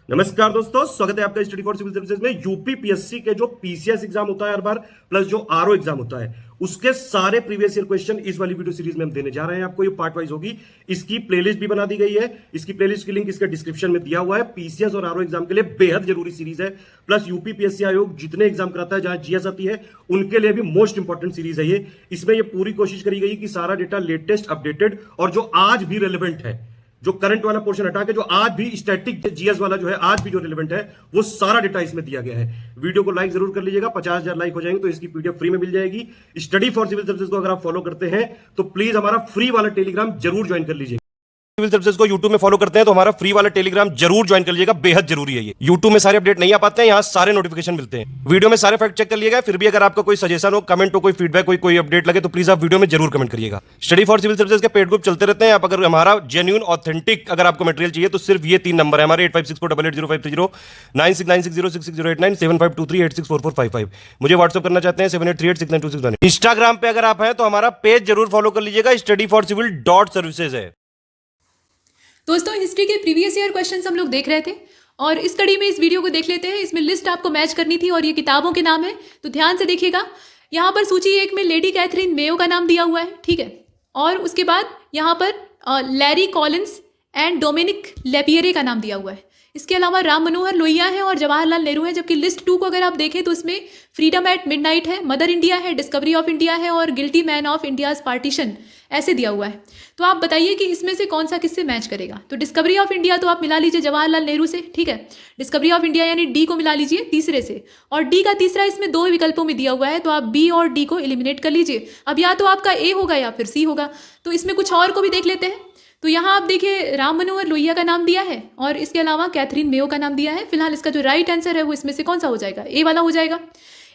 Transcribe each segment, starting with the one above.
नमस्कार दोस्तों, स्वागत है आपका स्टडी फॉर सिविल सर्विसेज में। यूपी पीएससी के जो पीसीएस एग्जाम होता है हर बार, प्लस जो आरओ एग्जाम होता है, उसके सारे प्रीवियस ईयर क्वेश्चन इस वाली वीडियो सीरीज में हम देने जा रहे हैं आपको। ये पार्ट वाइज होगी। इसकी प्लेलिस्ट भी बना दी गई है। इसकी प्लेलिस्ट की लिंक इसके डिस्क्रिप्शन में दिया हुआ है। पीसीएस और आरओ एग्जाम के लिए बेहद जरूरी सीरीज है। प्लस यूपी पीएससी आयोग जितने एग्जाम कराता है, जहां जीएस आती है, उनके लिए भी मोस्ट इंपॉर्टेंट सीरीज है ये। इसमें ये पूरी कोशिश करी गई कि सारा डेटा लेटेस्ट, अपडेटेड और जो आज भी रेलिवेंट है, जो करंट वाला पोर्शन हटा के जो आज भी स्टैटिक जीएस वाला जो है, आज भी जो रिलेवेंट है, वो सारा डेटा इसमें दिया गया है। वीडियो को लाइक जरूर कर लीजिएगा। 50,000 लाइक हो जाएंगे तो इसकी पीडीएफ फ्री में मिल जाएगी। स्टडी फॉर सिविल सर्विसेज को अगर आप फॉलो करते हैं तो प्लीज हमारा फ्री वाला टेलीग्राम जरूर ज्वाइन कर लीजिए। सिविल सर्विसेज को यूट्यूब में फॉलो करते हैं तो हमारा फ्री वाला टेलीग्राम जरूर ज्वाइन कर लीजिएगा। बेहद जरूरी है ये। यूट्यूब में सारे अपडेट नहीं आ पाते हैं, यहाँ सारे नोटिफिकेशन मिलते हैं। वीडियो में सारे फैक्ट चेक कर लिएगा। फिर भी अगर आपका कोई सजेशन हो, कमेंट हो, कोई फीडबैक, कोई अपडेट लगे तो प्लीज आप वीडियो में जरूर कमेंट करिएगा। स्टडी फॉर सिविल सर्विसेज के पेड ग्रुप चलते रहते हैं। आप अगर हमारा जेन्युइन ऑथेंटिक अगर आपको मटेरियल चाहिए तो सिर्फ ये 3 नंबर है हमारे: 8564880530, 9696066089, 7523864455। मुझे व्हाट्सअप करना चाहते हैं 7838692618। इंस्टाग्राम पे अगर आप हैं तो हमारा पेज जरूर फॉलो कर लीजिएगा। studyforcivil.services है। दोस्तों, हिस्ट्री के प्रीवियस ईयर क्वेश्चंस हम लोग देख रहे थे और इस कड़ी में इस वीडियो को देख लेते हैं। इसमें लिस्ट आपको मैच करनी थी और ये किताबों के नाम है, तो ध्यान से देखिएगा। यहाँ पर सूची 1 में लेडी कैथरीन मेयो का नाम दिया हुआ है, ठीक है। और उसके बाद यहाँ पर Larry Collins and Dominik Lapierre का नाम दिया हुआ है। इसके अलावा राम मनोहर लोहिया है और जवाहरलाल नेहरू है। जबकि लिस्ट 2 को अगर आप देखें तो इसमें फ्रीडम एट मिडनाइट है, मदर इंडिया है, डिस्कवरी ऑफ इंडिया है और guilty man of India's partition ऐसे दिया हुआ है। तो आप बताइए कि इसमें से कौन सा किससे मैच करेगा। तो डिस्कवरी ऑफ इंडिया तो आप मिला लीजिए जवाहरलाल नेहरू से, ठीक है। डिस्कवरी ऑफ इंडिया यानी डी को मिला लीजिए तीसरे से, और डी का तीसरा इसमें 2 विकल्पों में दिया हुआ है, तो आप बी और डी को एलिमिनेट कर लीजिए। अब या तो आपका ए होगा या फिर सी होगा। तो इसमें कुछ और को भी देख लेते हैं। तो यहाँ आप देखिए राम मनोहर लोहिया का नाम दिया है और इसके अलावा कैथरीन मेयो का नाम दिया है। फिलहाल इसका जो राइट आंसर है वो इसमें से कौन सा हो जाएगा? ए वाला हो जाएगा।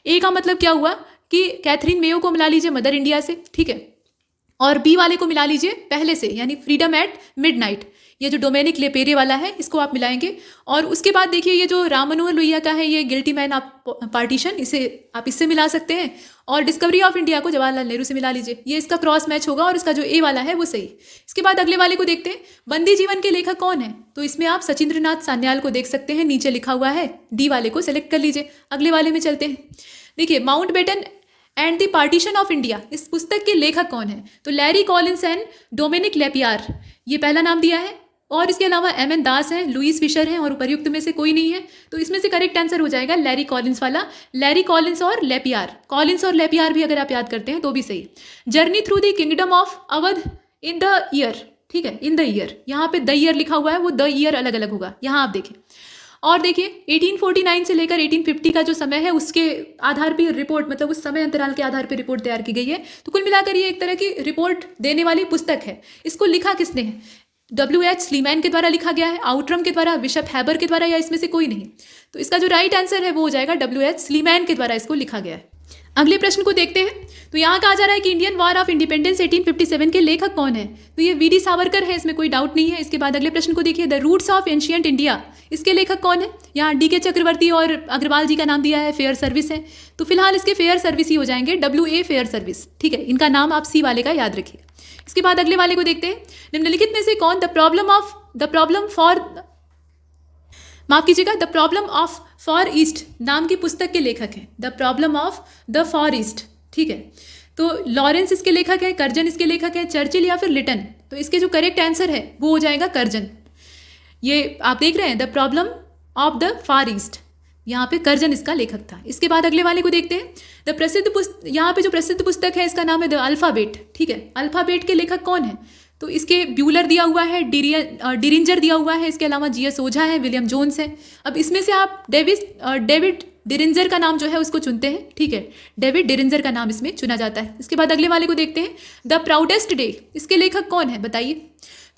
ए का मतलब क्या हुआ कि कैथरीन मेयो को मिला लीजिए मदर इंडिया से, ठीक है, और बी वाले को मिला लीजिए पहले से यानी फ्रीडम एट मिडनाइट। ये जो डोमिनिक लेपेरे वाला है इसको आप मिलाएंगे। और उसके बाद देखिए ये जो राम मनोहर लोहिया का है, ये गिल्टी मैन आप पार्टीशन, इसे आप इससे मिला सकते हैं। और डिस्कवरी ऑफ इंडिया को जवाहरलाल नेहरू से मिला लीजिए। ये इसका क्रॉस मैच होगा और इसका जो ए वाला है वो सही। इसके बाद अगले वाले को देखते हैं। बंदी जीवन के लेखक कौन है? तो इसमें आप सचिंद्रनाथ सान्याल को देख सकते हैं, नीचे लिखा हुआ है। डी वाले को सेलेक्ट कर लीजिए। अगले वाले में चलते हैं। देखिए Mountbatten and the partition of India, इस पुस्तक के लेखक कौन है? तो Larry Collins and Dominik Lapierre, ये पहला नाम दिया है। और इसके अलावा एम.एन. दास है, लुइस फिशर है और उपर्युक्त में से कोई नहीं है। तो इसमें से करेक्ट आंसर हो जाएगा लैरी कॉलिंस वाला। लैरी कॉलिंस और लेपियर, कॉलिंस और लेपियर भी अगर आप याद करते हैं तो भी सही। Journey through the kingdom of Awadh in the year, ठीक है, इन द ईयर, यहाँ पे द ईयर लिखा हुआ है, वो द ईयर अलग अलग होगा। यहाँ आप देखें और देखिए 1849 से लेकर 1850 का जो समय है उसके आधार पर रिपोर्ट, मतलब उस समय अंतराल के आधार पर रिपोर्ट तैयार की गई है। तो कुल मिलाकर ये एक तरह की रिपोर्ट देने वाली पुस्तक है। इसको लिखा किसने है? W.H. स्लीमैन के द्वारा लिखा गया है, आउटरम के द्वारा, बिशप हैबर के द्वारा, या इसमें से कोई नहीं। तो इसका जो राइट आंसर है वो हो जाएगा W.H. स्लीमैन के द्वारा इसको लिखा गया है। अगले प्रश्न को देखते हैं। तो यहाँ कहा जा रहा है कि इंडियन वॉर ऑफ इंडिपेंडेंस 1857 के लेखक कौन है? तो ये वी.डी. सावरकर है, इसमें कोई डाउट नहीं है। इसके बाद अगले प्रश्न को देखिए। The roots of ancient India, इसके लेखक कौन है? यहाँ डी.के. चक्रवर्ती और अग्रवाल जी का नाम दिया है। फेयर सर्विस है, तो फिलहाल इसके फेयर सर्विस ही हो जाएंगे, W.A. फेयर सर्विस, ठीक है। इनका नाम आप सी वाले का याद रखिए। इसके बाद अगले वाले को देखते हैं। निम्नलिखित में से कौन the problem of for east नाम की पुस्तक के लेखक हैं? The problem of the for east, ठीक है। तो लॉरेंस इसके लेखक है, कर्जन इसके लेखक है, चर्चिल या फिर लिटन। तो इसके जो करेक्ट आंसर है वो हो जाएगा कर्जन। ये आप देख रहे हैं the problem of the far east, यहाँ पे कर्जन इसका लेखक था। इसके बाद अगले वाले को देखते हैं। यहाँ पे जो प्रसिद्ध पुस्तक है इसका नाम है द अल्फाबेट, ठीक है। अल्फाबेट के लेखक कौन है? तो इसके ब्यूलर दिया हुआ है, डिरिंजर दिया हुआ है, इसके अलावा G.S. ओझा है, विलियम जोन्स है। अब इसमें से आप डेविड डिरिंजर का नाम जो है उसको चुनते हैं, ठीक है। डेविड डिरिंजर का नाम इसमें चुना जाता है। इसके बाद अगले वाले को देखते हैं। द प्राउडेस्ट डे, इसके लेखक कौन है बताइए?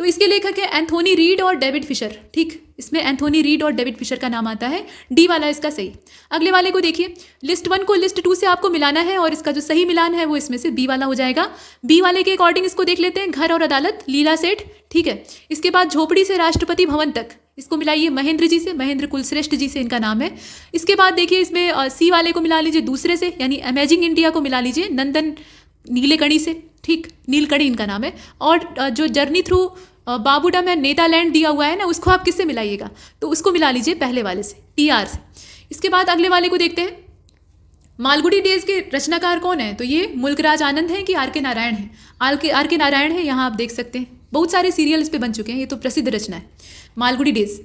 तो इसके लेखक है एंथोनी रीड और डेविड फिशर, ठीक। इसमें एंथोनी रीड और डेविड फिशर का नाम आता है। डी वाला इसका सही। अगले वाले को देखिए। लिस्ट 1 को लिस्ट 2 से आपको मिलाना है और इसका जो सही मिलान है वो इसमें से बी वाला हो जाएगा। बी वाले के अकॉर्डिंग इसको देख लेते हैं। घर और अदालत, लीला सेठ, ठीक है। इसके बाद झोपड़ी से राष्ट्रपति भवन तक, इसको मिलाइए महेंद्र जी से, महेंद्र कुलश्रेष्ठ जी से इनका नाम है। इसके बाद देखिए इसमें सी वाले को मिला लीजिए दूसरे से, यानी अमेजिंग इंडिया को मिला लीजिए नंदन नीलेकणी से, ठीक, नीलकणी इनका नाम है। और जो जर्नी थ्रू बाबूडा में नेतालैंड दिया हुआ है ना, उसको आप किससे मिलाइएगा, तो उसको मिला लीजिए पहले वाले से, TR से। इसके बाद अगले वाले को देखते हैं, मालगुडी डेज के रचनाकार कौन है, तो ये मुल्कराज आनंद है कि RK नारायण है। RK नारायण है, यहाँ आप देख सकते हैं, बहुत सारे सीरियल इस पे बन चुके हैं, ये तो प्रसिद्ध रचना है मालगुडी डेज।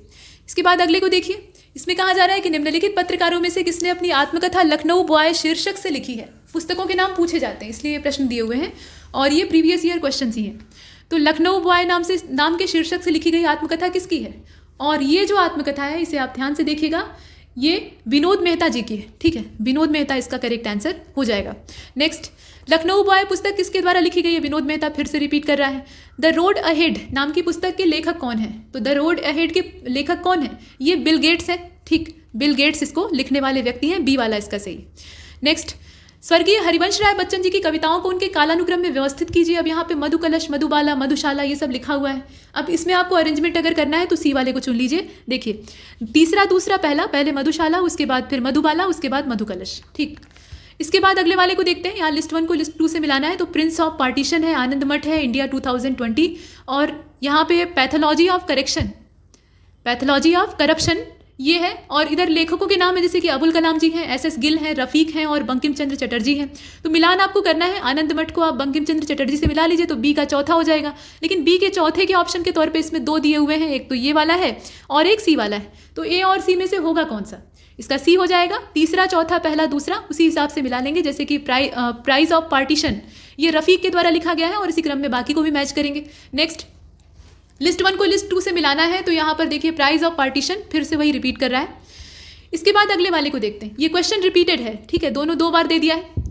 इसके बाद अगले को देखिए, इसमें कहा जा रहा है कि निम्नलिखित पत्रकारों में से किसने अपनी आत्मकथा लखनऊ बॉय शीर्षक से लिखी है। पुस्तकों के नाम पूछे जाते हैं इसलिए ये प्रश्न दिए हुए हैं और ये प्रीवियस ईयर क्वेश्चन ही हैं। तो लखनऊ बॉय नाम के शीर्षक से लिखी गई आत्मकथा किसकी है, और ये जो आत्मकथा है इसे आप ध्यान से देखिएगा, ये विनोद मेहता जी की है। ठीक है, विनोद मेहता इसका करेक्ट आंसर हो जाएगा। नेक्स्ट, लखनऊ बॉय पुस्तक किसके द्वारा लिखी गई है, विनोद मेहता फिर से रिपीट कर रहा है। द रोड अहेड नाम की पुस्तक के लेखक कौन है, तो द रोड अहेड के लेखक कौन है, ये बिल गेट्स है। ठीक, बिल गेट्स इसको लिखने वाले व्यक्ति हैं, बी वाला इसका सही। नेक्स्ट, स्वर्गीय हरिवंश राय बच्चन जी की कविताओं को उनके कालानुक्रम में व्यवस्थित कीजिए। अब यहाँ पे मधुकलश, मधुबाला, मधुशाला ये सब लिखा हुआ है। अब इसमें आपको अरेंजमेंट अगर करना है तो सी वाले को चुन लीजिए। देखिए, तीसरा दूसरा पहला, पहले मधुशाला, उसके बाद फिर मधुबाला, उसके बाद मधुकलश। ठीक, इसके बाद अगले वाले को देखते हैं। यहाँ लिस्ट 1 को लिस्ट 2 से मिलाना है, तो प्रिंस ऑफ पार्टीशन है, आनंद मठ है, इंडिया 2020, और यहाँ पे pathology of correction, pathology of corruption ये है। और इधर लेखकों के नाम है जैसे कि अबुल कलाम जी हैं, SS गिल हैं, रफ़ीक हैं और बंकिम चंद्र चटर्जी हैं। तो मिलान आपको करना है, आनंद मठ को आप बंकिम चंद्र चटर्जी से मिला लीजिए तो बी का चौथा हो जाएगा। लेकिन बी के चौथे के ऑप्शन के तौर पे इसमें 2 दिए हुए हैं, एक तो ये वाला है और एक सी वाला है। तो ए और सी में से होगा कौन सा, इसका सी हो जाएगा। तीसरा चौथा पहला दूसरा उसी हिसाब से मिला लेंगे, जैसे कि प्राइज ऑफ पार्टीशन ये रफ़ीक के द्वारा लिखा गया है और इसी क्रम में बाकी को भी मैच करेंगे। नेक्स्ट, लिस्ट 1 को लिस्ट 2 से मिलाना है, तो यहाँ पर देखिए प्राइज ऑफ पार्टीशन फिर से वही रिपीट कर रहा है। इसके बाद अगले वाले को देखते हैं, ये क्वेश्चन रिपीटेड है। ठीक है, दोनों 2 बार दे दिया है।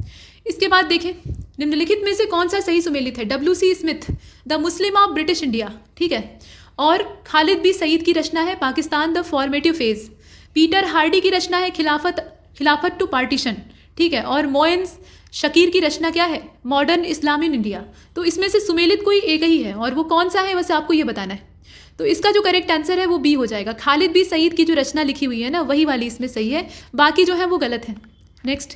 इसके बाद देखें, निम्नलिखित में से कौन सा सही सुमेलित है, WC Smith, the Muslim of British India. ठीक है, और खालिद बी सईद की रचना है Pakistan the formative phase, Peter Hardy की रचना है खिलाफत टू पार्टीशन। ठीक है, और मोइन्स शकीर की रचना क्या है, मॉडर्न इस्लाम इन इंडिया। तो इसमें से सुमेलित कोई एक ही है और वो कौन सा है वैसे आपको ये बताना है। तो इसका जो करेक्ट आंसर है वो बी हो जाएगा। खालिद बी सईद की जो रचना लिखी हुई है ना वही वाली इसमें सही है, बाकी जो है वो गलत है। नेक्स्ट,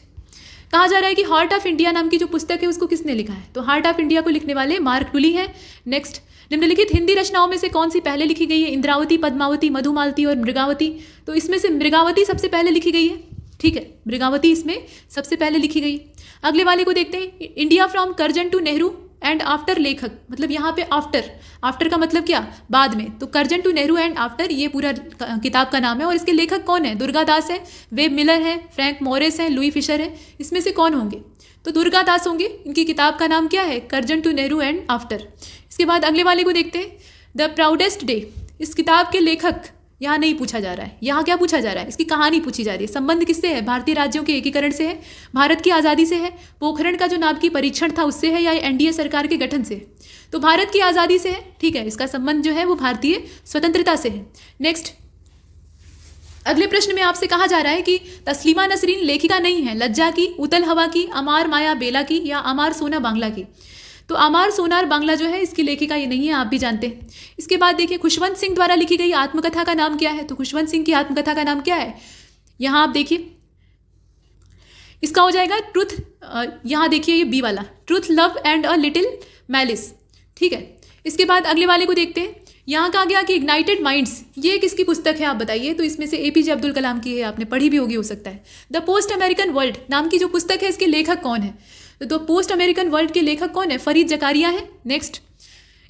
कहा जा रहा है कि हार्ट ऑफ इंडिया नाम की जो पुस्तक है उसको किसने लिखा है, तो हार्ट ऑफ इंडिया को लिखने वाले मार्क टुली हैं। नेक्स्ट, निम्नलिखित हिंदी रचनाओं में से कौन सी पहले लिखी गई है, इंद्रावती, पद्मावती, मधुमालती और मृगावती। तो इसमें से मृगावती सबसे पहले लिखी गई है। ठीक है, मृगावती इसमें सबसे पहले लिखी गई। अगले वाले को देखते हैं, India from Curzon to Nehru and after लेखक, मतलब यहाँ पे आफ्टर का मतलब क्या, बाद में। तो Curzon to Nehru and after ये पूरा किताब का नाम है और इसके लेखक कौन है, दुर्गा दास है, वेब मिलर है, फ्रैंक मोरिस है, लुई फिशर है। इसमें से कौन होंगे, तो दुर्गा दास होंगे। इनकी किताब का नाम क्या है, Curzon to Nehru and after. इसके बाद अगले वाले को देखते हैं, द प्राउडेस्ट डे, इस किताब के लेखक यहाँ नहीं पूछा जा रहा है, यहाँ क्या पूछा जा रहा है, इसकी कहानी पूछी जा रही है। संबंध किससे है, भारतीय राज्यों के एकीकरण से है, भारत की आज़ादी से है, पोखरण का जो नाभिकीय परीक्षण था उससे है, या NDA सरकार के गठन से। तो भारत की आज़ादी से है। ठीक है, इसका संबंध जो है वो भारतीय स्वतंत्रता से है। नेक्स्ट, अगले प्रश्न में आपसे कहा जा रहा है कि तस्लीमा नसरीन लेखिका नहीं है, लज्जा की, उतल हवा की, अमार माया बेला की या अमार सोना बांग्ला की। तो अमार सोनार बांग्ला जो है इसकी लेखिका ये नहीं है, आप भी जानते हैं। इसके बाद देखिए, खुशवंत सिंह द्वारा लिखी गई आत्मकथा का नाम क्या है, तो खुशवंत सिंह की आत्मकथा का नाम क्या है, यहाँ आप देखिए, इसका हो जाएगा ट्रुथ। यहाँ देखिए ये बी वाला, truth, love and a little malice. ठीक है, इसके बाद अगले वाले को देखते हैं। यहाँ कहा गया कि इग्नाइटेड माइंड्स ये किसकी पुस्तक है आप बताइए, तो इसमें से APJ अब्दुल कलाम की है, आपने पढ़ी भी होगी हो सकता है। द पोस्ट अमेरिकन वर्ल्ड नाम की जो पुस्तक है इसके लेखक कौन है, तो पोस्ट अमेरिकन वर्ल्ड के लेखक कौन है, फरीद जकारिया है। नेक्स्ट,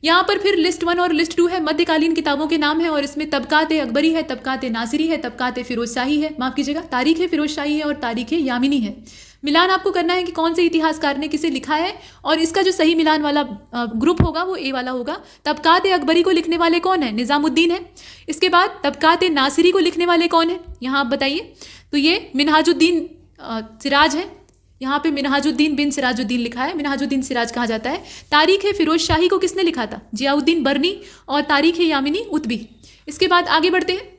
यहाँ पर फिर लिस्ट 1 और लिस्ट 2 है, मध्यकालीन किताबों के नाम है और इसमें तबकात अकबरी है, तबकात नासिरी है, तबकात फिरोज शाही है, माफ कीजिएगा तारीख फिरोज शाही है और तारीख यामिनी है। मिलान आपको करना है कि कौन से इतिहासकार ने किसे लिखा है और इसका जो सही मिलान वाला ग्रुप होगा वो ए वाला होगा। तबकात अकबरी को लिखने वाले कौन है, निज़ामुद्दीन है। इसके बाद तबकात नासिरी को लिखने वाले कौन है, यहाँ आप बताइए, तो ये मिनहाजुद्दीन सिराज है। यहाँ पे मिनहाजुद्दीन बिन सिराजुद्दीन लिखा है, मिनहाजुद्दीन सिराज कहा जाता है। तारीख फिरोज शाही को किसने लिखा था, जियाउद्दीन बर्नी, और तारीख यामिनी उतबी। इसके बाद आगे बढ़ते हैं,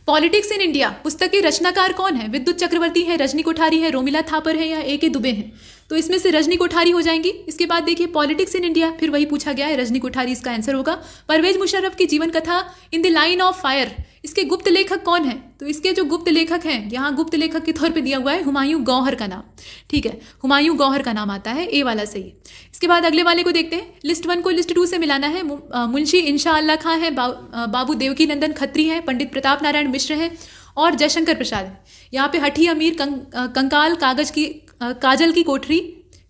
पॉलिटिक्स इन इंडिया पुस्तक के रचनाकार कौन है, विद्युत चक्रवर्ती है, रजनी कोठारी है, रोमिला थापर है या AK दुबे हैं। तो इसमें से रजनी कोठारी हो जाएंगी। इसके बाद देखिए पॉलिटिक्स इन इंडिया, फिर वही पूछा गया है, रजनी कोठारी इसका आंसर होगा। परवेज मुशर्रफ की जीवन कथा in the line of fire, इसके गुप्त लेखक कौन है? तो इसके जो गुप्त लेखक हैं, यहाँ गुप्त लेखक के तौर पे दिया हुआ है हुमायूं गौहर का नाम, ठीक है, हुमायूं गौहर का नाम आता है, ए वाला सही है। इसके बाद अगले वाले को देखते हैं, लिस्ट 1 को लिस्ट 2 से मिलाना है। मुंशी इंशा अल्लाह खां है, बाबू देवकी नंदन खत्री हैं, पंडित प्रताप नारायण मिश्र हैं और जयशंकर प्रसाद है। यहाँ पे हठी अमीर, कंकाल, काजल की कोठरी,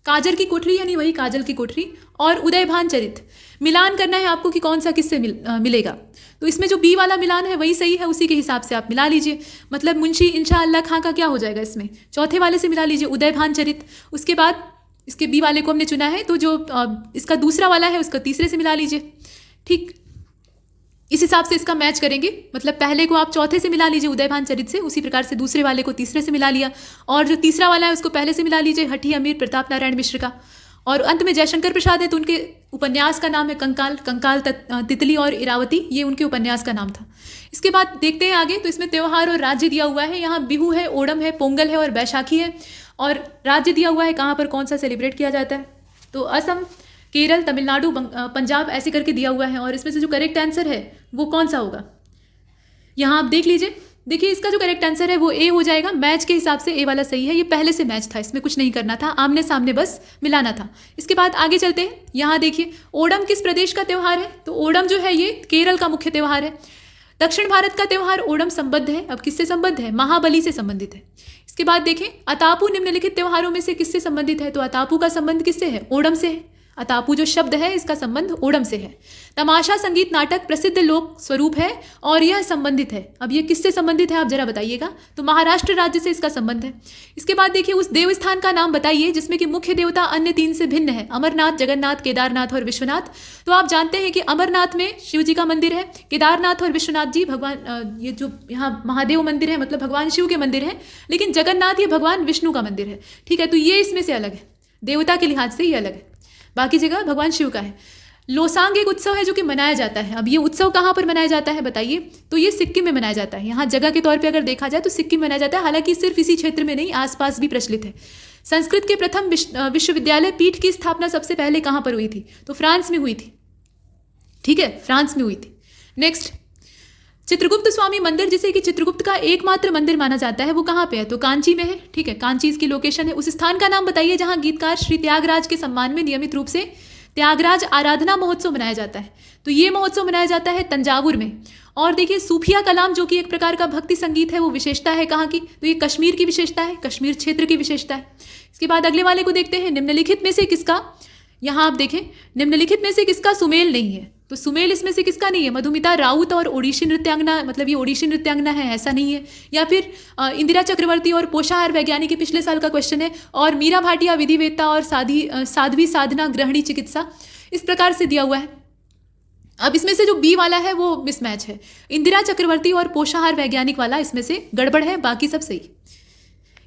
काजर की कोठरी यानी वही काजल की कोठरी, और उदयभान चरित। मिलान करना है आपको कि कौन सा किससे मिलेगा। तो इसमें जो बी वाला मिलान है वही सही है, उसी के हिसाब से आप मिला लीजिए। मतलब मुंशी इंशा अल्लाह खां का क्या हो जाएगा, इसमें चौथे वाले से मिला लीजिए उदयभान चरित। उसके बाद इसके बी वाले को हमने चुना है, तो जो इसका दूसरा वाला है उसका तीसरे से मिला लीजिए, ठीक। इस हिसाब से इसका मैच करेंगे, मतलब पहले को आप चौथे से मिला लीजिए उदयभान चरित से, उसी प्रकार से दूसरे वाले को तीसरे से मिला लिया, और जो तीसरा वाला है उसको पहले से मिला लीजिए हठी अमीर प्रताप नारायण मिश्र का। और अंत में जयशंकर प्रसाद है, तो उनके उपन्यास का नाम है कंकाल, तितली और इरावती, ये उनके उपन्यास का नाम था। इसके बाद देखते हैं आगे, तो इसमें त्यौहार और राज्य दिया हुआ है। यहाँ बिहू है, ओणम है, पोंगल है और बैशाखी है, और राज्य दिया हुआ है कहाँ पर कौन सा सेलिब्रेट किया जाता है। तो असम, केरल, तमिलनाडु, पंजाब ऐसे करके दिया हुआ है, और इसमें से जो करेक्ट आंसर है वो कौन सा होगा, यहाँ आप देख लीजिए। देखिए इसका जो करेक्ट आंसर है वो ए हो जाएगा, मैच के हिसाब से ए वाला सही है। ये पहले से मैच था, इसमें कुछ नहीं करना था, आमने सामने बस मिलाना था। इसके बाद आगे चलते हैं, यहाँ देखिए ओणम किस प्रदेश का त्यौहार है। तो ओणम जो है ये केरल का मुख्य त्यौहार है। दक्षिण भारत का त्यौहार ओणम संबद्ध है। अब किससे संबद्ध है? महाबली से संबंधित है। इसके बाद देखें अतापू निम्नलिखित त्योहारों में से किससे संबंधित है। तो अतापू का संबंध किससे है? ओणम से है। अतापू जो शब्द है इसका संबंध ओणम से है। तमाशा संगीत नाटक प्रसिद्ध लोक स्वरूप है और यह संबंधित है। अब ये किससे संबंधित है आप जरा बताइएगा। तो महाराष्ट्र राज्य से इसका संबंध है। इसके बाद देखिए उस देवस्थान का नाम बताइए जिसमें कि मुख्य देवता अन्य तीन से भिन्न है। अमरनाथ, जगन्नाथ, केदारनाथ और विश्वनाथ। तो आप जानते हैं कि अमरनाथ में शिव जी का मंदिर है, केदारनाथ और विश्वनाथ जी भगवान ये जो यहाँ महादेव मंदिर है मतलब भगवान शिव के मंदिर है, लेकिन जगन्नाथ ये भगवान विष्णु का मंदिर है। ठीक है, तो ये इसमें से अलग है, देवता के लिहाज से ये अलग है, बाकी जगह भगवान शिव का है। लोसांग एक उत्सव है जो कि मनाया जाता है। अब ये उत्सव कहाँ पर मनाया जाता है बताइए। तो ये सिक्किम में मनाया जाता है। यहाँ जगह के तौर पे अगर देखा जाए तो सिक्किम में मनाया जाता है, हालांकि सिर्फ इसी क्षेत्र में नहीं आसपास भी प्रचलित है। संस्कृत के प्रथम विश्वविद्यालय पीठ की स्थापना सबसे पहले कहाँ पर हुई थी। तो फ्रांस में हुई थी। ठीक है, फ्रांस में हुई थी। नेक्स्ट, चित्रगुप्त स्वामी मंदिर जिसे कि चित्रगुप्त का एकमात्र मंदिर माना जाता है वो कहाँ पे है। तो कांची में है। ठीक है, कांची इसकी लोकेशन है। उस स्थान का नाम बताइए जहाँ गीतकार श्री त्यागराज के सम्मान में नियमित रूप से त्यागराज आराधना महोत्सव मनाया जाता है। तो ये महोत्सव मनाया जाता है तंजावुर में। और देखिए सूफिया कलाम जो कि एक प्रकार का भक्ति संगीत है वो विशेषता है कहाँ की। तो ये कश्मीर की विशेषता है, कश्मीर क्षेत्र की विशेषता है। इसके बाद अगले वाले को देखते हैं, निम्नलिखित में से किसका, यहाँ आप देखें निम्नलिखित में से किसका सुमेल नहीं है। तो सुमेल इसमें से किसका नहीं है। मधुमिता राउत और ओडिशी नृत्यांगना, मतलब ये ओडिशी नृत्यांगना है ऐसा नहीं है। या फिर इंदिरा चक्रवर्ती और पोषाहार वैज्ञानिक के पिछले साल का क्वेश्चन है। और मीरा भाटिया विधिवेत्ता और साध्वी साधना गृहिणी चिकित्सा, इस प्रकार से दिया हुआ है। अब इसमें से जो बी वाला है वो मिसमैच है। इंदिरा चक्रवर्ती और पोषाहार वैज्ञानिक वाला इसमें से गड़बड़ है, बाकी सब सही।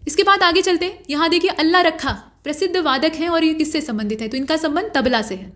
इसके बाद आगे चलते हैं। यहाँ देखिए अल्लाह रखा प्रसिद्ध वादक हैं और ये किससे संबंधित है। तो इनका संबंध तबला से है।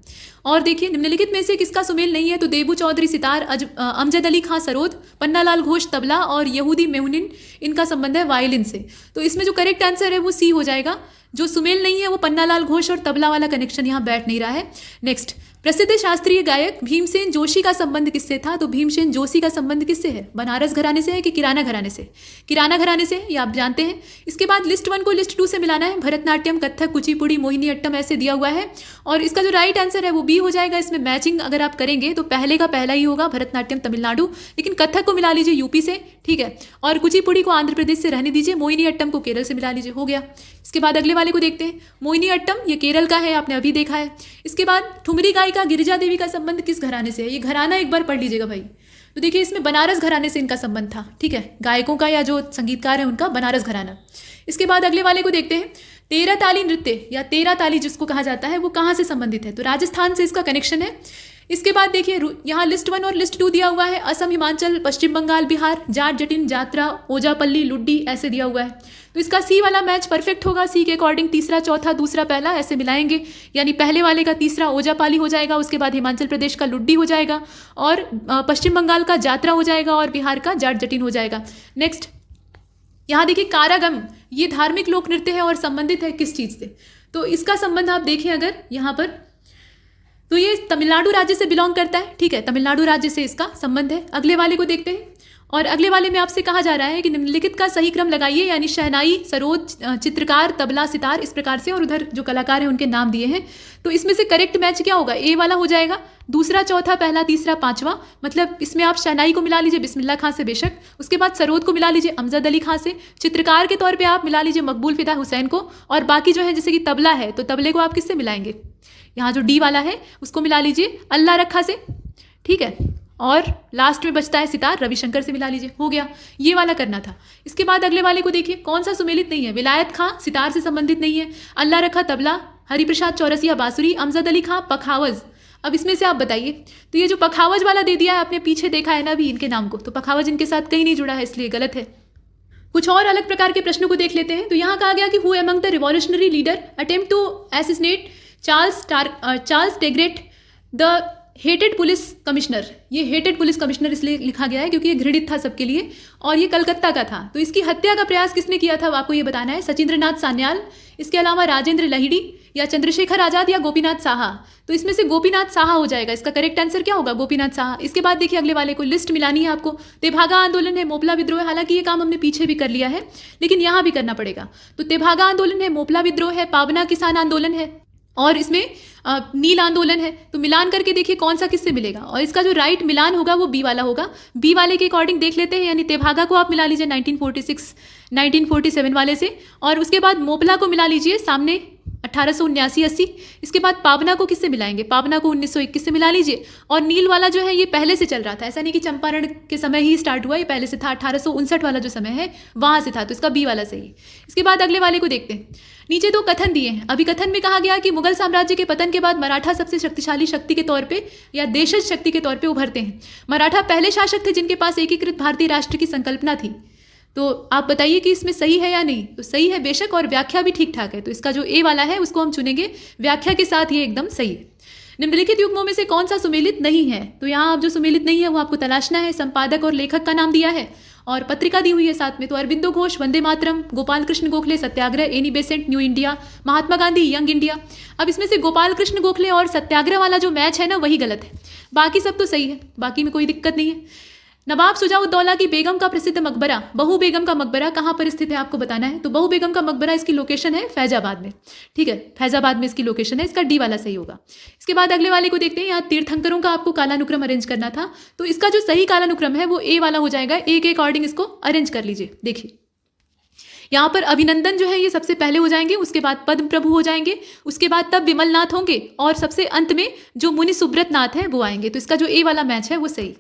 और देखिए निम्नलिखित में से किसका सुमेल नहीं है। तो देबू चौधरी सितार, अमजद अली खां सरोद, पन्नालाल घोष तबला और यहूदी मेहुनिन, इनका संबंध है वायलिन से। तो इसमें जो करेक्ट आंसर है वो सी हो जाएगा। जो सुमेल नहीं है वो पन्नालाल घोष और तबला वाला कनेक्शन यहाँ बैठ नहीं रहा है। नेक्स्ट, प्रसिद्ध शास्त्रीय गायक भीमसेन जोशी का संबंध किससे था। तो भीमसेन जोशी का संबंध किससे है। बनारस घराने से है कि किराना घराने से। किराना घराने से ये आप जानते हैं। इसके बाद लिस्ट 1 को लिस्ट 2 से मिलाना है। भरतनाट्यम, कथक, कुचिपुड़ी, मोहिनी अट्टम ऐसे दिया हुआ है। और इसका जो राइट आंसर है वो बी हो जाएगा। इसमें मैचिंग अगर आप करेंगे तो पहले का पहला ही होगा, भरतनाट्यम तमिलनाडु, लेकिन कथक को मिला लीजिए यूपी से। ठीक है, और कुचिपुड़ी को आंध्र प्रदेश से रहने दीजिए। मोहिनी अट्टम को केरल से मिला लीजिए, हो गया। इसके बाद अगले वाले को देखते हैं। मोहिनी अट्टम ये केरल का है, आपने अभी देखा है। इसके बाद ठुमरी गायिका गिरिजा देवी का संबंध किस घराने से है। ये घराना एक बार पढ़ लीजिएगा भाई। तो देखिए इसमें बनारस घराने से इनका संबंध था। ठीक है, गायकों का या जो संगीतकार है उनका बनारस घराना। इसके बाद अगले वाले को देखते हैं। तेरह ताली नृत्य या तेरह ताली जिसको कहा जाता है वो कहाँ से संबंधित है। तो राजस्थान से इसका कनेक्शन है। इसके बाद देखिए यहाँ लिस्ट 1 और लिस्ट 2 दिया हुआ है। असम, हिमाचल, पश्चिम बंगाल, बिहार, जाट, जटिन, जात्रा, ओजापल्ली, लुड्डी ऐसे दिया हुआ है। तो इसका सी वाला मैच परफेक्ट होगा। सी के अकॉर्डिंग तीसरा, चौथा, दूसरा, पहला ऐसे मिलाएंगे, यानी पहले वाले का तीसरा ओजापाली हो जाएगा, उसके बाद हिमाचल प्रदेश का लुड्डी हो जाएगा, और पश्चिम बंगाल का जात्रा हो जाएगा, और बिहार का जाट जटिन हो जाएगा। नेक्स्ट, यहाँ देखिए कारागम ये धार्मिक लोक नृत्य है और संबंधित है किस चीज़ से। तो इसका संबंध आप देखें अगर यहाँ पर, तो ये तमिलनाडु राज्य से बिलोंग करता है, ठीक है, तमिलनाडु राज्य से इसका संबंध है। अगले वाले को देखते हैं, और अगले वाले में आपसे कहा जा रहा है कि निम्नलिखित का सही क्रम लगाइए, यानी शहनाई, सरोद, चित्रकार, तबला, सितार, इस प्रकार से, और उधर जो कलाकार हैं उनके नाम दिए हैं। तो इसमें से करेक्ट मैच क्या होगा? ए वाला हो जाएगा, दूसरा, चौथा, पहला, तीसरा, पांचवा। मतलब इसमें आप शहनाई को मिला लीजिए बिस्मिल्लाह खां से बेशक, उसके बाद सरोद को मिला लीजिए अमजद अली खां से, चित्रकार के तौर पर आप मिला लीजिए मकबूल फिदा हुसैन को, और बाकी जो है जैसे कि तबला है तो तबले को आप किससे मिलाएंगे? यहाँ जो डी वाला है उसको मिला लीजिए अल्लाह रखा से, ठीक है, और लास्ट में बचता है सितार, रविशंकर से मिला लीजिए, हो गया। ये वाला करना था। इसके बाद अगले वाले को देखिए, कौन सा सुमेलित नहीं है? विलायत खां सितार से संबंधित नहीं है, अल्लाह रखा तबला, हरिप्रसाद चौरसिया बांसुरी, अमजद अली खां पखावज। अब इसमें से आप बताइए, तो ये जो पखावज वाला दे दिया है आपने, पीछे देखा है ना अभी इनके नाम को, तो पखावज इनके साथ कहीं नहीं जुड़ा है, इसलिए गलत है। कुछ और अलग प्रकार के प्रश्नों को देख लेते हैं। तो यहाँ कहा गया कि who among the revolutionary leader attempt to assassinate Charles Tegart the hated police commissioner. ये हेटेड पुलिस कमिश्नर इसलिए लिखा गया है क्योंकि ये घृणित था सबके लिए, और ये कलकत्ता का था। तो इसकी हत्या का प्रयास किसने किया था आपको ये बताना है। सचिंद्रनाथ सान्याल, इसके अलावा राजेंद्र लहिड़ी, या चंद्रशेखर आजाद, या गोपीनाथ साहा। तो इसमें से गोपीनाथ साहा हो जाएगा, इसका करेक्ट आंसर क्या होगा? गोपीनाथ साहा। इसके बाद देखिए अगले वाले को लिस्ट मिलानी है आपको। तेभागा आंदोलन है, मोपला विद्रोह है, हालांकि ये काम हमने पीछे भी कर लिया है लेकिन यहाँ भी करना पड़ेगा। तो तेभागा आंदोलन है, मोपला विद्रोह है, पावना किसान आंदोलन है, और इसमें नील आंदोलन है। तो मिलान करके देखिए कौन सा किससे मिलेगा, और इसका जो राइट मिलान होगा वो बी वाला होगा। बी वाले के अकॉर्डिंग देख लेते हैं, यानी तेभागा को आप मिला लीजिए 1946 1947 वाले से, और उसके बाद मोपला को मिला लीजिए सामने 1879-80। इसके बाद पावना को किससे मिलाएंगे? पावना को 1921 से मिला लीजिए, और नील वाला जो है ये पहले से चल रहा था, ऐसा नहीं कि चंपारण के समय ही स्टार्ट हुआ, ये पहले से था, 1859 वाला जो समय है वहाँ से था, तो इसका बी वाला सही है। इसके बाद अगले वाले को देखते हैं। नीचे दो कथन दिए हैं। अभी कथन में कहा गया कि मुगल साम्राज्य के पतन के बाद मराठा सबसे शक्तिशाली शक्ति के तौर पे या देशज शक्ति के तौर पे उभरते हैं। मराठा पहले शासक थे जिनके पास एकीकृत भारतीय राष्ट्र की संकल्पना थी। तो आप बताइए कि इसमें सही है या नहीं? तो सही है बेशक, और व्याख्या भी ठीक ठाक है। तो इसका जो ए वाला है उसको हम चुनेंगे, व्याख्या के साथ ये एकदम सही है। निम्नलिखित युग्मों में से कौन सा सुमेलित नहीं है? तो यहाँ आप जो सुमेलित नहीं है वो आपको तलाशना है। संपादक और लेखक का नाम दिया है और पत्रिका दी हुई है साथ में। तो अरविंदो घोष, वंदे मातरम, गोपाल कृष्ण गोखले, सत्याग्रह, Annie Besant, new India, Mahatma Gandhi, young India. अब इसमें से गोपाल कृष्ण गोखले और सत्याग्रह वाला जो मैच है ना वही गलत है, बाकी सब तो सही है, बाकी में कोई दिक्कत नहीं है। नवाब सुजाउद्दौला की बेगम का प्रसिद्ध मकबरा, बहू बेगम का मकबरा कहाँ पर स्थित है आपको बताना है। तो बहू बेगम का मकबरा इसकी लोकेशन है फैजाबाद में, ठीक है, फैजाबाद में इसकी लोकेशन है। इसका डी वाला सही होगा। इसके बाद अगले वाले को देखते हैं। यहाँ तीर्थंकरों का आपको कालानुक्रम अरेंज करना था, तो इसका जो सही कालानुक्रम है वो ए वाला हो जाएगा। ए के अकॉर्डिंग इसको अरेंज कर लीजिए। देखिए यहाँ पर अभिनंदन जो है ये सबसे पहले हो जाएंगे, उसके बाद पद्म प्रभु हो जाएंगे, उसके बाद तब विमल नाथ होंगे, और सबसे अंत में जो मुनि सुब्रत नाथ है वो आएंगे। तो इसका जो ए वाला मैच है वो सही।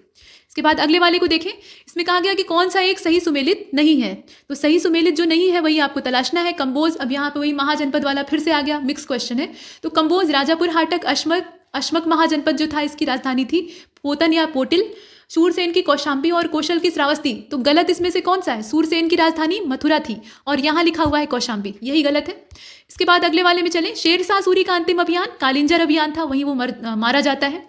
इसके बाद अगले वाले को देखें। इसमें कहा गया कि कौन सा एक सही सुमेलित नहीं है। तो सही सुमेलित जो नहीं है वही आपको तलाशना है। कंबोज, अब यहाँ पे वही महाजनपद वाला फिर से आ गया, मिक्स क्वेश्चन है। तो कंबोज, राजापुर हाटक, अश्मक महाजनपद जो था इसकी राजधानी थी पोतन या पोटिल, सूरसेन की कौशाम्बी और कौशल की श्रावस्ती। तो गलत इसमें से कौन सा है? सूरसेन की राजधानी मथुरा थी और यहाँ लिखा हुआ है कौशाम्बी, यही गलत है। इसके बाद अगले वाले में चलें। शेरशाह सूरी का अंतिम अभियान कालिंजर अभियान था, वहीं वो मारा जाता है।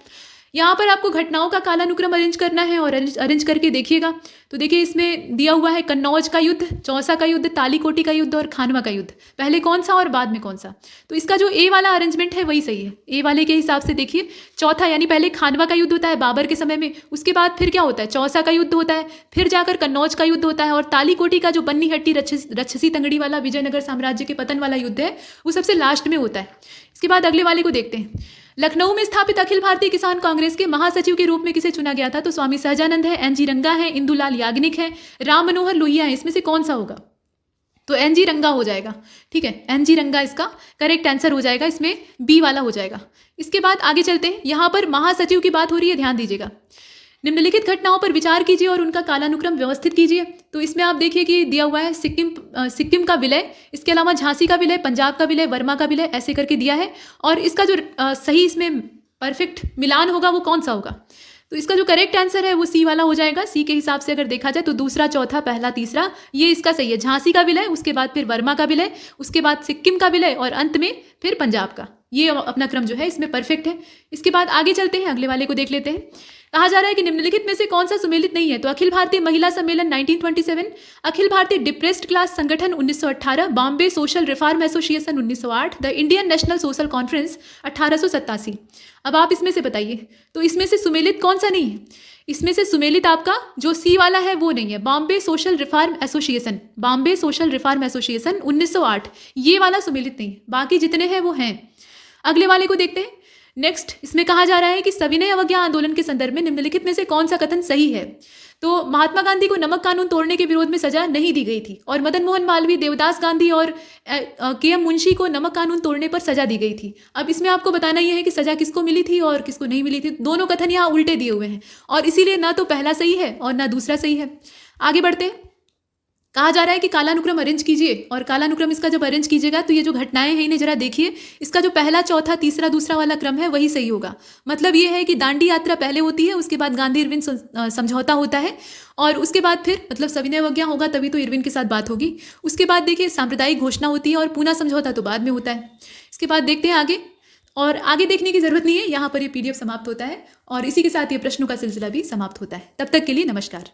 यहाँ पर आपको घटनाओं का कालानुक्रम अरेंज करना है और अरेंज करके देखिएगा। तो देखिए इसमें दिया हुआ है कन्नौज का युद्ध, चौसा का युद्ध, तालीकोटी का युद्ध और खानवा का युद्ध। पहले कौन सा और बाद में कौन सा? तो इसका जो ए वाला अरेंजमेंट है वही सही है। ए वाले के हिसाब से देखिए, चौथा यानी पहले खानवा का युद्ध होता है बाबर के समय में, उसके बाद फिर क्या होता है? चौसा का युद्ध होता है, फिर जाकर कन्नौज का युद्ध होता है, और तालीकोटी का जो बन्नी हट्टी रक्षसी तंगड़ी वाला विजयनगर साम्राज्य के पतन वाला युद्ध है वो सबसे लास्ट में होता है। इसके बाद अगले वाले को देखते हैं। लखनऊ में स्थापित अखिल भारतीय किसान कांग्रेस के महासचिव के रूप में किसे चुना गया था? तो स्वामी सहजानंद है, एनजी रंगा है, इंदुलाल याग्निक है, राम मनोहर लोहिया है। इसमें से कौन सा होगा? तो एनजी रंगा हो जाएगा, ठीक है, एनजी रंगा इसका करेक्ट आंसर हो जाएगा, इसमें बी वाला हो जाएगा। इसके बाद आगे चलते हैं। यहाँ पर महासचिव की बात हो रही है, ध्यान दीजिएगा। निम्नलिखित घटनाओं पर विचार कीजिए और उनका कालानुक्रम व्यवस्थित कीजिए। तो इसमें आप देखिए कि दिया हुआ है सिक्किम का विलय, इसके अलावा झांसी का विलय, पंजाब का विलय, वर्मा का विलय, ऐसे करके दिया है। और इसका जो सही इसमें परफेक्ट मिलान होगा वो कौन सा होगा? तो इसका जो करेक्ट आंसर है वो सी वाला हो जाएगा। सी के हिसाब से अगर देखा जाए तो दूसरा, चौथा, पहला, तीसरा, ये इसका सही है। झांसी का विलय, उसके बाद फिर वर्मा का विलय, उसके बाद सिक्किम का विलय और अंत में फिर पंजाब का। ये अपना क्रम जो है इसमें परफेक्ट है। इसके बाद आगे चलते हैं, अगले वाले को देख लेते हैं। कहा जा रहा है कि निम्नलिखित में से कौन सा सुमेलित नहीं है? तो अखिल भारतीय महिला सम्मेलन 1927, अखिल भारतीय डिप्रेस्ड क्लास संगठन 1918, Bombay social reform association 1908, the Indian national social conference 1887। अब आप इसमें से बताइए, तो इसमें से सुमेलित कौन सा नहीं है? इसमें से सुमेलित आपका जो सी वाला है वो नहीं है, Bombay social reform association, Bombay social reform association 1908, ये वाला सुमेलित नहीं है, बाकी जितने हैं वो हैं। अगले वाले को देखते हैं। नेक्स्ट इसमें कहा जा रहा है कि सविनय अवज्ञा आंदोलन के संदर्भ में निम्नलिखित में से कौन सा कथन सही है? तो महात्मा गांधी को नमक कानून तोड़ने के विरोध में सजा नहीं दी गई थी, और मदन मोहन मालवीय, देवदास गांधी और के.एम. मुंशी को नमक कानून तोड़ने पर सजा दी गई थी। अब इसमें आपको बताना यह है कि सजा किसको मिली थी और किसको नहीं मिली थी। दोनों कथन यहाँ उल्टे दिए हुए हैं, और इसीलिए ना तो पहला सही है और ना दूसरा सही है। आगे बढ़ते हैं। कहा जा रहा है कि कालानुक्रम अरेंज कीजिए, और कालानुक्रम इसका जब अरेंज कीजिएगा तो ये जो घटनाएं हैं इन्हें जरा देखिए, इसका जो पहला, चौथा, तीसरा, दूसरा वाला क्रम है वही सही होगा। मतलब ये है कि दांडी यात्रा पहले होती है, उसके बाद गांधी इरविन समझौता होता है, और उसके बाद फिर मतलब सविनय अवज्ञा होगा तभी तो इरविन के साथ बात होगी। उसके बाद देखिए सांप्रदायिक घोषणा होती है, और पूना समझौता तो बाद में होता है। इसके बाद देखते हैं आगे, और आगे देखने की जरूरत नहीं है, यहाँ पर ये PDF समाप्त होता है, और इसी के साथ ये प्रश्नों का सिलसिला भी समाप्त होता है। तब तक के लिए नमस्कार।